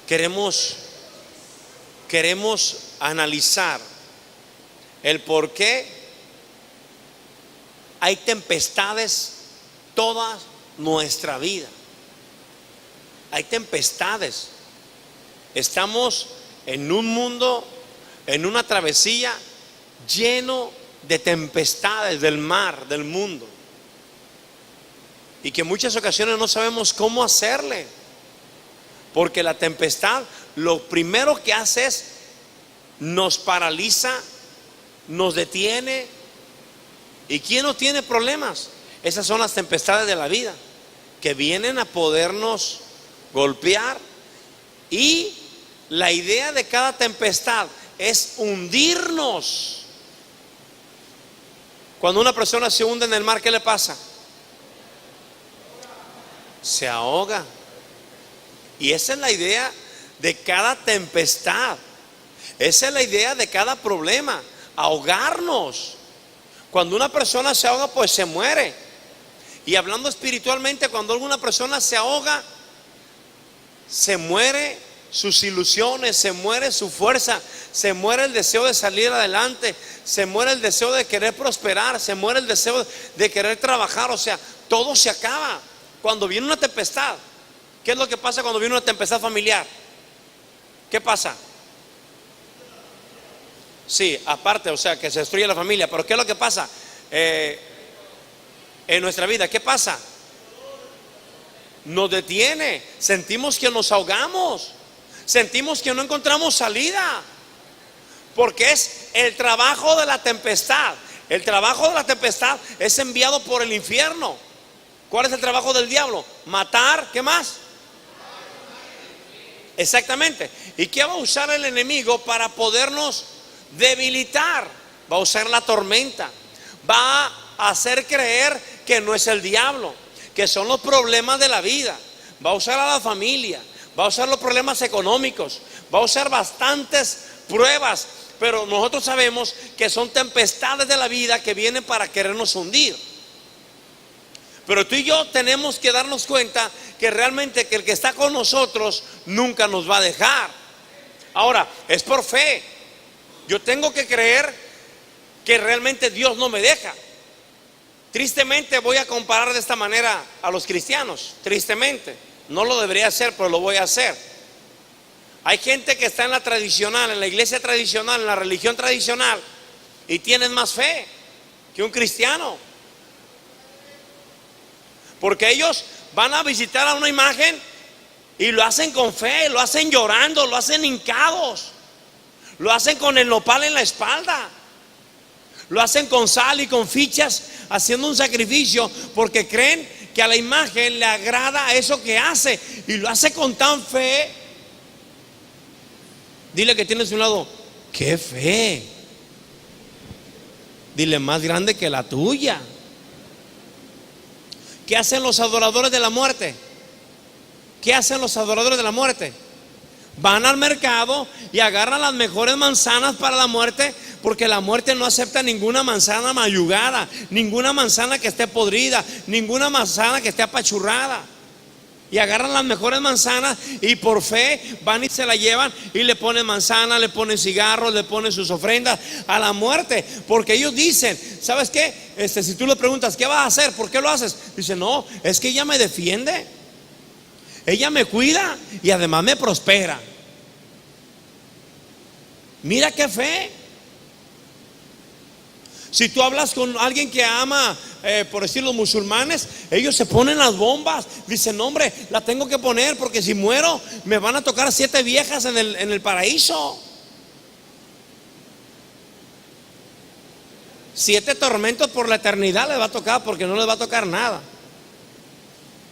queremos analizar el por qué hay tempestades toda nuestra vida. Hay tempestades. Estamos en un mundo, en una travesía lleno de tempestades del mar, del mundo, y que en muchas ocasiones no sabemos cómo hacerle, porque la tempestad lo primero que hace es nos paraliza, nos detiene. ¿Y quién no tiene problemas? Esas son las tempestades de la vida, que vienen a podernos golpear. Y la idea de cada tempestad es hundirnos. Cuando una persona se hunde en el mar, ¿qué le pasa? Se ahoga. Y esa es la idea de cada tempestad. Esa es la idea de cada problema, ahogarnos. Cuando una persona se ahoga, pues se muere. Y hablando espiritualmente, cuando alguna persona se ahoga, se muere sus ilusiones, se muere su fuerza, se muere el deseo de salir adelante, se muere el deseo de querer prosperar, se muere el deseo de querer trabajar. O sea, todo se acaba cuando viene una tempestad. ¿Qué es lo que pasa cuando viene una tempestad familiar? ¿Qué pasa? Sí, aparte, o sea, que se destruye la familia. Pero ¿qué es lo que pasa en nuestra vida? ¿Qué pasa? Nos detiene. Sentimos que nos ahogamos. Sentimos que no encontramos salida. Porque es el trabajo de la tempestad. El trabajo de la tempestad es enviado por el infierno. ¿Cuál es el trabajo del diablo? Matar, ¿qué más? Exactamente. ¿Y qué va a usar el enemigo para podernos debilitar? Va a usar la tormenta. Va a hacer creer que no es el diablo, que son los problemas de la vida. Va a usar a la familia, va a usar los problemas económicos, va a usar bastantes pruebas. Pero nosotros sabemos que son tempestades de la vida que vienen para querernos hundir. Pero tú y yo tenemos que darnos cuenta que realmente que el que está con nosotros nunca nos va a dejar. Ahora, es por fe. Yo tengo que creer que realmente Dios no me deja. Tristemente voy a comparar de esta manera a los cristianos. Tristemente, no lo debería hacer, pero lo voy a hacer. Hay gente que está en la tradicional, en la iglesia tradicional, en la religión tradicional, y tienen más fe que un cristiano. Porque ellos van a visitar a una imagen y lo hacen con fe, lo hacen llorando, lo hacen hincados, lo hacen con el nopal en la espalda, lo hacen con sal y con fichas, haciendo un sacrificio, porque creen que a la imagen le agrada eso que hace, y lo hace con tan fe. Dile que tienes a un lado, qué fe. Dile, más grande que la tuya. ¿Qué hacen los adoradores de la muerte? ¿Qué hacen los adoradores de la muerte? Van al mercado y agarran las mejores manzanas para la muerte, porque la muerte no acepta ninguna manzana mayugada, ninguna manzana que esté podrida, ninguna manzana que esté apachurrada. Y agarran las mejores manzanas y por fe van y se la llevan y le ponen manzana, le ponen cigarros, le ponen sus ofrendas a la muerte, porque ellos dicen, ¿sabes qué? Si tú le preguntas, ¿qué vas a hacer? ¿Por qué lo haces? Dice, no, es que ella me defiende, ella me cuida y además me prospera. Mira qué fe. Si tú hablas con alguien que ama, por decir los musulmanes, ellos se ponen las bombas. Dicen, no, hombre, la tengo que poner porque si muero me van a tocar 7 viejas en el paraíso. 7 tormentos por la eternidad les va a tocar, porque no les va a tocar nada.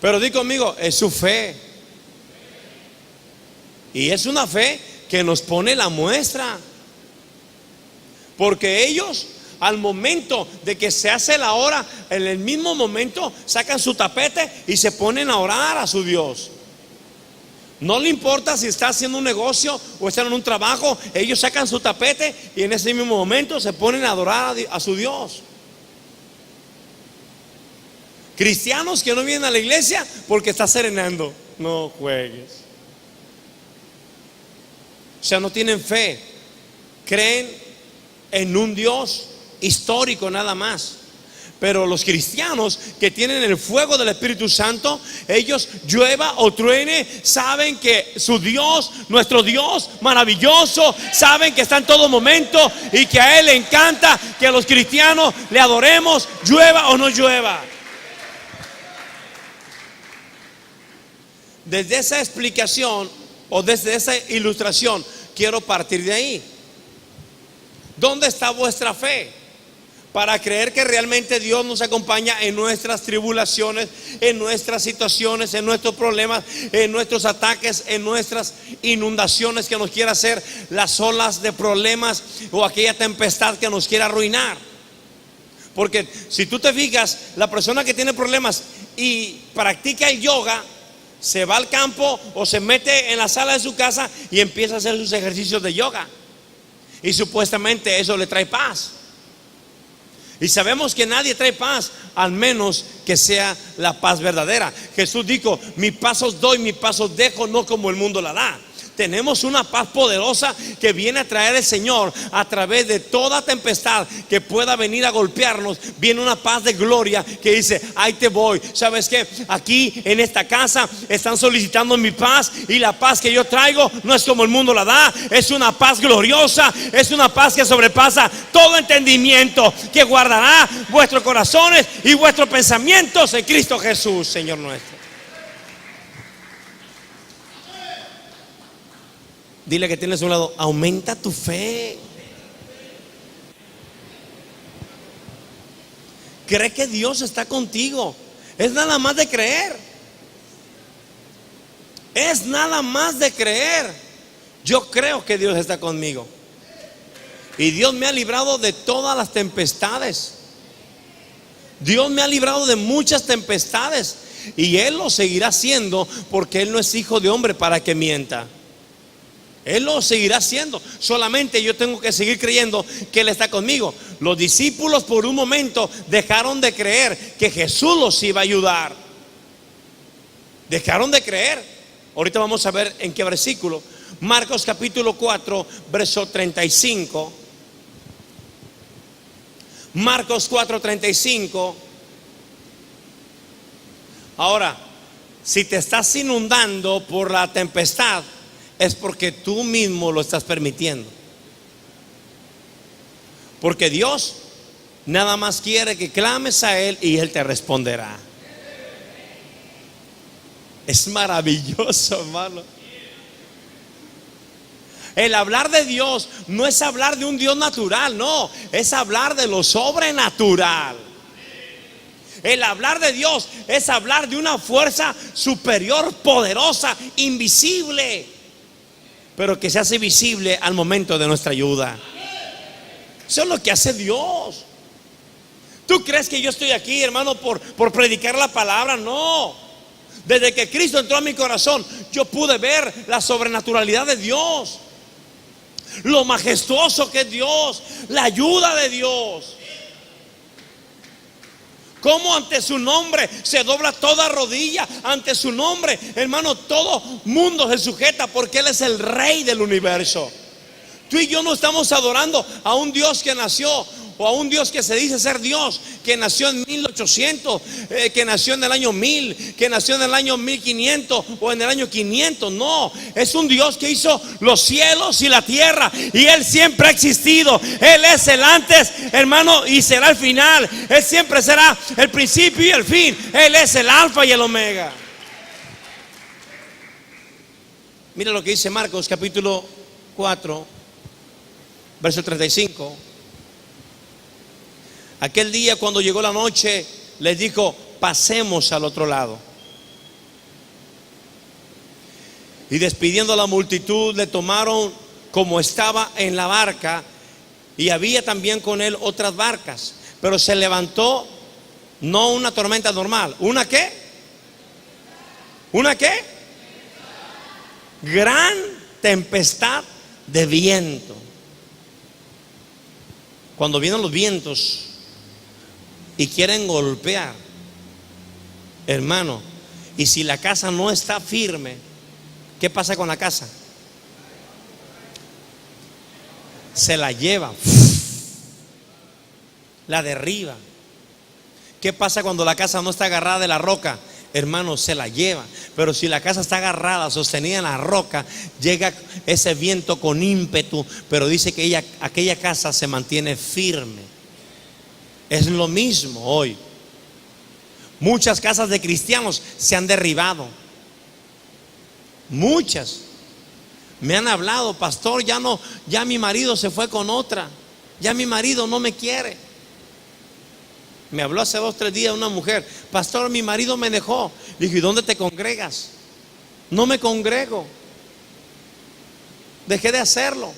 Pero di conmigo, es su fe. Y es una fe que nos pone la muestra. Porque ellos, al momento de que se hace la hora, en el mismo momento sacan su tapete y se ponen a orar a su Dios. No le importa si está haciendo un negocio o están en un trabajo, ellos sacan su tapete y en ese mismo momento se ponen a adorar a su Dios. Cristianos que no vienen a la iglesia porque está serenando. No juegues. O sea, no tienen fe, creen en un Dios histórico nada más. Pero los cristianos que tienen el fuego del Espíritu Santo, ellos, llueva o truene, saben que su Dios, nuestro Dios maravilloso, saben que está en todo momento y que a Él le encanta que a los cristianos le adoremos, llueva o no llueva. Desde esa explicación o desde esa ilustración quiero partir de ahí. ¿Dónde está vuestra fe? Para creer que realmente Dios nos acompaña en nuestras tribulaciones, en nuestras situaciones, en nuestros problemas, en nuestros ataques, en nuestras inundaciones que nos quiera hacer, las olas de problemas o aquella tempestad que nos quiera arruinar. Porque si tú te fijas, la persona que tiene problemas y practica el yoga, se va al campo o se mete en la sala de su casa y empieza a hacer sus ejercicios de yoga. Y supuestamente eso le trae paz. Y sabemos que nadie trae paz, al menos que sea la paz verdadera. Jesús dijo: mi paz os doy, mi paz os dejo, no como el mundo la da. Tenemos una paz poderosa que viene a traer el Señor a través de toda tempestad que pueda venir a golpearnos. Viene una paz de gloria que dice: ahí te voy. ¿Sabes qué? Aquí en esta casa están solicitando mi paz, y la paz que yo traigo no es como el mundo la da. Es una paz gloriosa, es una paz que sobrepasa todo entendimiento, que guardará vuestros corazones y vuestros pensamientos en Cristo Jesús, Señor nuestro. Dile que tienes a un lado: aumenta tu fe. Cree que Dios está contigo. Es nada más de creer. Es nada más de creer. Yo creo que Dios está conmigo. Y Dios me ha librado de todas las tempestades. Dios me ha librado de muchas tempestades. Y Él lo seguirá haciendo, porque Él no es hijo de hombre para que mienta. Él lo seguirá haciendo. Solamente yo tengo que seguir creyendo que Él está conmigo. Los discípulos por un momento dejaron de creer que Jesús los iba a ayudar. Dejaron de creer. Ahorita vamos a ver en qué versículo. Marcos capítulo 4, verso 35. Marcos 4, 35. Ahora, si te estás inundando por la tempestad, es porque tú mismo lo estás permitiendo. Porque Dios nada más quiere que clames a Él y Él te responderá. Es maravilloso, hermano. El hablar de Dios no es hablar de un Dios natural, no, es hablar de lo sobrenatural. El hablar de Dios es hablar de una fuerza superior, poderosa, invisible, pero que se hace visible al momento de nuestra ayuda. Eso es lo que hace Dios. ¿Tú crees que yo estoy aquí, hermano, por predicar la palabra? No. Desde que Cristo entró a mi corazón, yo pude ver la sobrenaturalidad de Dios, lo majestuoso que es Dios, la ayuda de Dios. Cómo ante su nombre se dobla toda rodilla. Ante su nombre, hermano, todo mundo se sujeta, porque Él es el Rey del universo. Tú y yo no estamos adorando a un Dios que nació, o a un Dios que se dice ser Dios, que nació en 1800, que nació en el año 1000, que nació en el año 1500 o en el año 500. No, es un Dios que hizo los cielos y la tierra, y Él siempre ha existido. Él es el antes, hermano, y será el final. Él siempre será el principio y el fin. Él es el alfa y el omega. Mira lo que dice Marcos capítulo 4, verso 35. Aquel día, cuando llegó la noche, les dijo: pasemos al otro lado. Y despidiendo a la multitud, le tomaron como estaba en la barca, y había también con él otras barcas. Pero se levantó no una tormenta normal. ¿Una qué? ¿Una qué? Gran tempestad de viento. Cuando vienen los vientos y quieren golpear, hermano, y si la casa no está firme, ¿qué pasa con la casa? se la lleva, la derriba. ¿Qué pasa cuando la casa no está agarrada de la roca? Hermano, se la lleva. Pero si la casa está agarrada, sostenida en la roca, llega ese viento con ímpetu, pero dice que aquella casa se mantiene firme. Es lo mismo hoy. Muchas casas de cristianos se han derribado. Muchas. Me han hablado, pastor, ya mi marido se fue con otra. Ya mi marido no me quiere. Me habló hace 2 o 3 días una mujer: pastor, mi marido me dejó. Le dije: ¿y dónde te congregas? No me congrego. Dejé de hacerlo.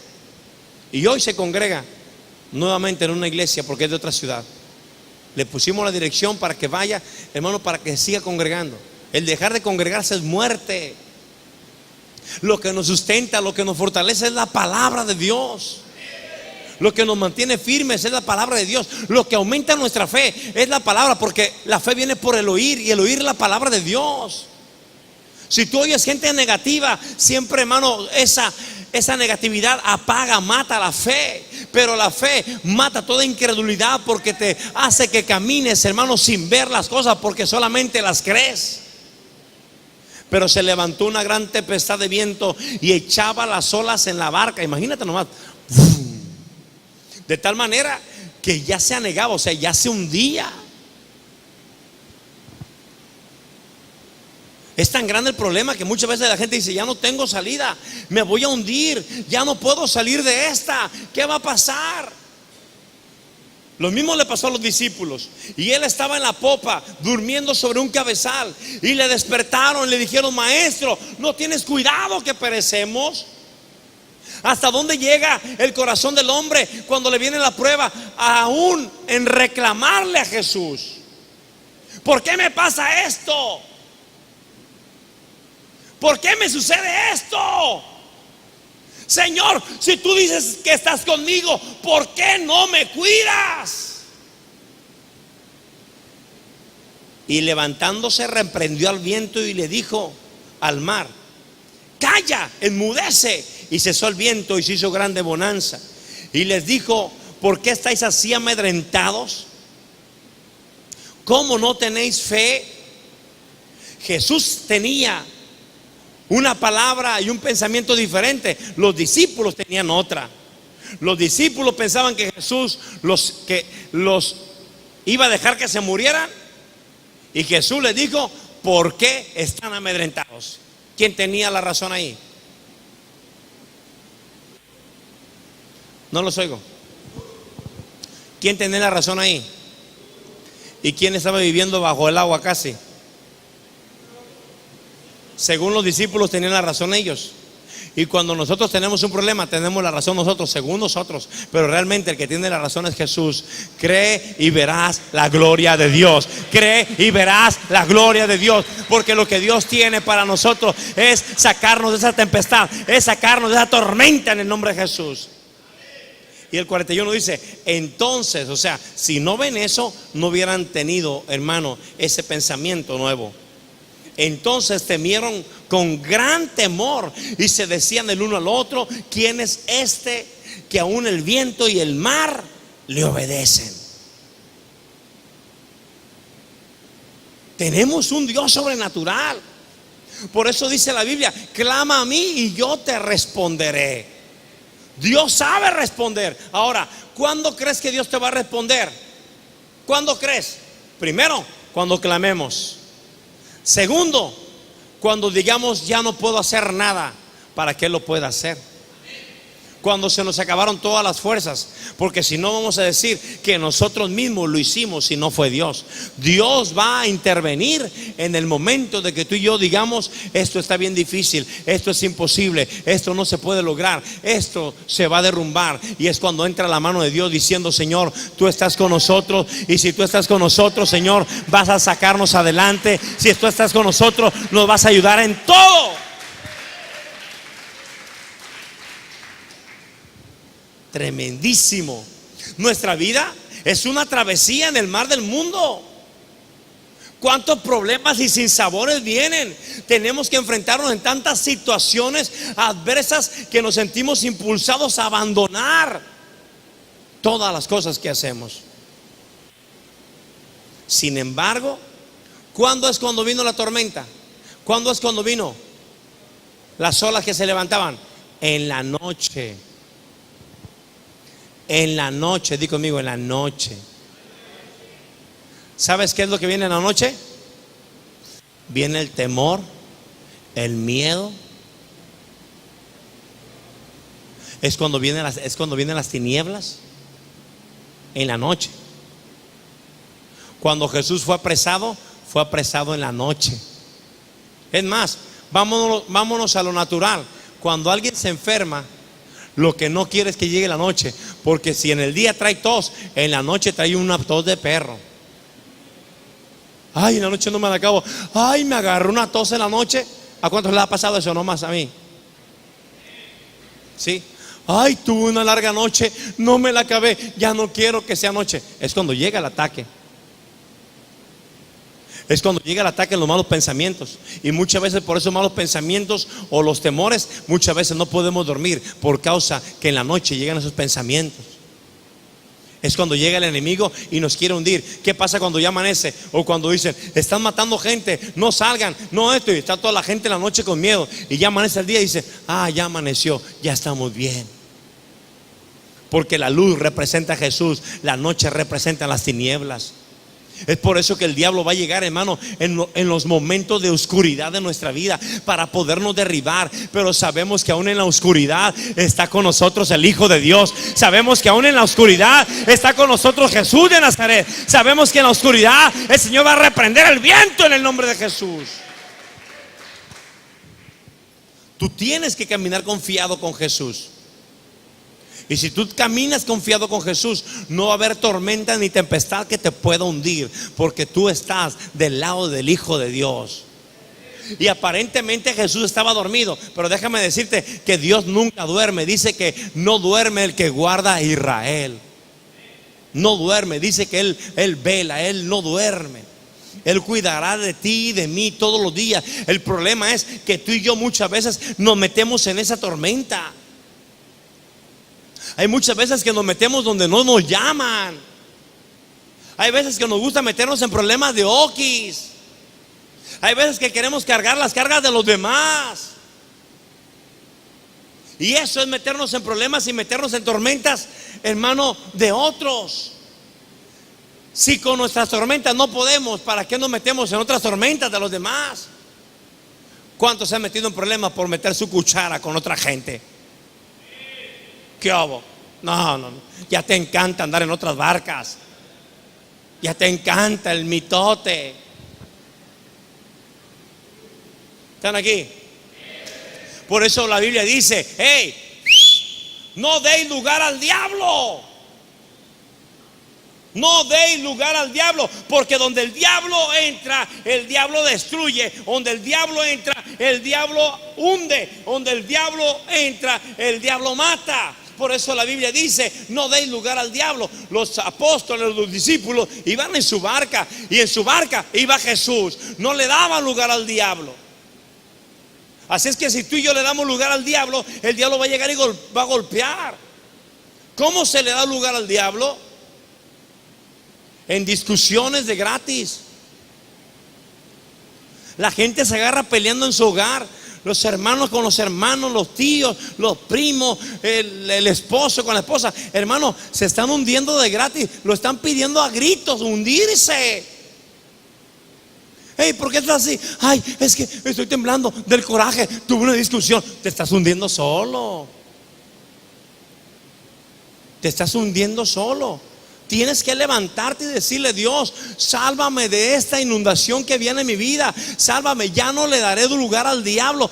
Y hoy se congrega nuevamente en una iglesia porque es de otra ciudad. Le pusimos la dirección para que vaya, hermano, para que siga congregando. El dejar de congregarse es muerte. Lo que nos sustenta, lo que nos fortalece es la palabra de Dios. Lo que nos mantiene firmes es la palabra de Dios. Lo que aumenta nuestra fe es la palabra, porque la fe viene por el oír, y el oír la palabra de Dios. Si tú oyes gente negativa, siempre, hermano, esa negatividad apaga, mata la fe. Pero la fe mata toda incredulidad, porque te hace que camines, hermano, sin ver las cosas, porque solamente las crees. Pero se levantó una gran tempestad de viento y echaba las olas en la barca. Imagínate nomás. De tal manera que ya se anegaba, o sea, ya se hundía. Es tan grande el problema que muchas veces la gente dice: ya no tengo salida, me voy a hundir, ya no puedo salir de esta, ¿qué va a pasar? Lo mismo le pasó a los discípulos. Y él estaba en la popa, durmiendo sobre un cabezal, y le despertaron y le dijeron: maestro, ¿no tienes cuidado que perecemos? ¿Hasta dónde llega el corazón del hombre cuando le viene la prueba, aún en reclamarle a Jesús? ¿Por qué me pasa esto? ¿Por qué me sucede esto? Señor, si tú dices que estás conmigo, ¿por qué no me cuidas? Y levantándose, reprendió al viento y le dijo al mar: calla, enmudece. Y cesó el viento y se hizo grande bonanza. Y les dijo: ¿por qué estáis así amedrentados? ¿Cómo no tenéis fe? Jesús tenía una palabra y un pensamiento diferente. Los discípulos tenían otra. Los discípulos pensaban que Jesús los iba a dejar que se murieran. Y Jesús les dijo: ¿por qué están amedrentados? ¿Quién tenía la razón ahí? No los oigo. ¿Quién tenía la razón ahí? ¿Y quién estaba viviendo bajo el agua casi? Según los discípulos tenían la razón ellos. Y cuando nosotros tenemos un problema, tenemos la razón nosotros, según nosotros. Pero realmente el que tiene la razón es Jesús. Cree y verás la gloria de Dios. Cree y verás la gloria de Dios. Porque lo que Dios tiene para nosotros es sacarnos de esa tempestad, es sacarnos de esa tormenta en el nombre de Jesús. Y el 41 dice: entonces, o sea, si no ven eso, no hubieran tenido, hermano, ese pensamiento nuevo. Entonces temieron con gran temor y se decían el uno al otro: ¿quién es este que aún el viento y el mar le obedecen? Tenemos un Dios sobrenatural. Por eso dice la Biblia: clama a mí y yo te responderé. Dios sabe responder. Ahora, ¿cuándo crees que Dios te va a responder? ¿Cuándo crees? Primero, cuando clamemos. Segundo, cuando digamos: ya no puedo hacer nada, para que Él lo pueda hacer. Cuando se nos acabaron todas las fuerzas, porque si no vamos a decir que nosotros mismos lo hicimos y no fue Dios. Dios va a intervenir en el momento de que tú y yo digamos: esto está bien difícil, esto es imposible, esto no se puede lograr, esto se va a derrumbar. Y es cuando entra la mano de Dios diciendo: Señor, tú estás con nosotros, y si tú estás con nosotros, Señor, vas a sacarnos adelante. Si tú estás con nosotros, nos vas a ayudar en todo. Tremendísimo. Nuestra vida es una travesía en el mar del mundo. ¿Cuántos problemas y sinsabores vienen? Tenemos que enfrentarnos en tantas situaciones adversas que nos sentimos impulsados a abandonar todas las cosas que hacemos. Sin embargo, ¿cuándo es cuando vino la tormenta? ¿Cuándo es cuando vino las olas que se levantaban? En la noche. En la noche, di conmigo, en la noche. ¿Sabes qué es lo que viene en la noche? Viene el temor, el miedo. Es cuando vienen las tinieblas. En la noche. Cuando Jesús fue apresado en la noche. Es más, vámonos a lo natural. Cuando alguien se enferma, lo que no quiere es que llegue la noche, porque si en el día trae tos, en la noche trae una tos de perro. Ay, en la noche no me la acabo. Ay, me agarró una tos en la noche. ¿A cuántos les ha pasado eso? No más a mí. Sí. Ay, tuve una larga noche, no me la acabé, ya no quiero que sea noche. Es cuando llega el ataque. Es cuando llega el ataque en los malos pensamientos. Y muchas veces por esos malos pensamientos o los temores, muchas veces no podemos dormir por causa que en la noche llegan esos pensamientos. Es cuando llega el enemigo y nos quiere hundir. ¿Qué pasa cuando ya amanece? O cuando dicen, están matando gente, no salgan, no esto. Y está toda la gente en la noche con miedo. Y ya amanece el día y dice, ya amaneció, ya estamos bien. Porque la luz representa a Jesús, la noche representa las tinieblas. Es por eso que el diablo va a llegar, hermano, en los momentos de oscuridad de nuestra vida para podernos derribar. Pero sabemos que aún en la oscuridad está con nosotros el Hijo de Dios. Sabemos que aún en la oscuridad está con nosotros Jesús de Nazaret. Sabemos que en la oscuridad el Señor va a reprender el viento en el nombre de Jesús. Tú tienes que caminar confiado con Jesús. Y si tú caminas confiado con Jesús, no va a haber tormenta ni tempestad que te pueda hundir, porque tú estás del lado del Hijo de Dios. Y aparentemente Jesús estaba dormido, pero déjame decirte que Dios nunca duerme. Dice que no duerme el que guarda a Israel. No duerme, dice que Él vela, Él no duerme. Él cuidará de ti y de mí todos los días. El problema es que tú y yo muchas veces nos metemos en esa tormenta. Hay muchas veces que nos metemos donde no nos llaman. Hay veces que nos gusta meternos en problemas de oquis. Hay veces que queremos cargar las cargas de los demás. Y eso es meternos en problemas y meternos en tormentas, hermano, de otros. Si con nuestras tormentas no podemos, ¿para qué nos metemos en otras tormentas de los demás? ¿Cuántos se han metido en problemas por meter su cuchara con otra gente? ¿Qué hago? No, ya te encanta andar en otras barcas. Ya te encanta el mitote. ¿Están aquí? Por eso la Biblia dice, hey, no deis lugar al diablo. No deis lugar al diablo, porque donde el diablo entra, el diablo destruye. Donde el diablo entra, el diablo hunde. Donde el diablo entra, el diablo mata. Por eso la Biblia dice, no deis lugar al diablo. Los apóstoles, los discípulos iban en su barca, y en su barca iba Jesús. No le daban lugar al diablo. Así es que si tú y yo le damos lugar al diablo, el diablo va a llegar y va a golpear. ¿Cómo se le da lugar al diablo? En discusiones de gratis. La gente se agarra peleando en su hogar. Los hermanos con los hermanos, los tíos, los primos, el esposo con la esposa. Hermano, se están hundiendo de gratis. Lo están pidiendo a gritos, hundirse. Hey, ¿por qué estás así? Ay, es que estoy temblando del coraje. Tuve una discusión. Te estás hundiendo solo. Te estás hundiendo solo. Tienes que levantarte y decirle, Dios, sálvame de esta inundación que viene en mi vida. Sálvame, ya no le daré lugar al diablo.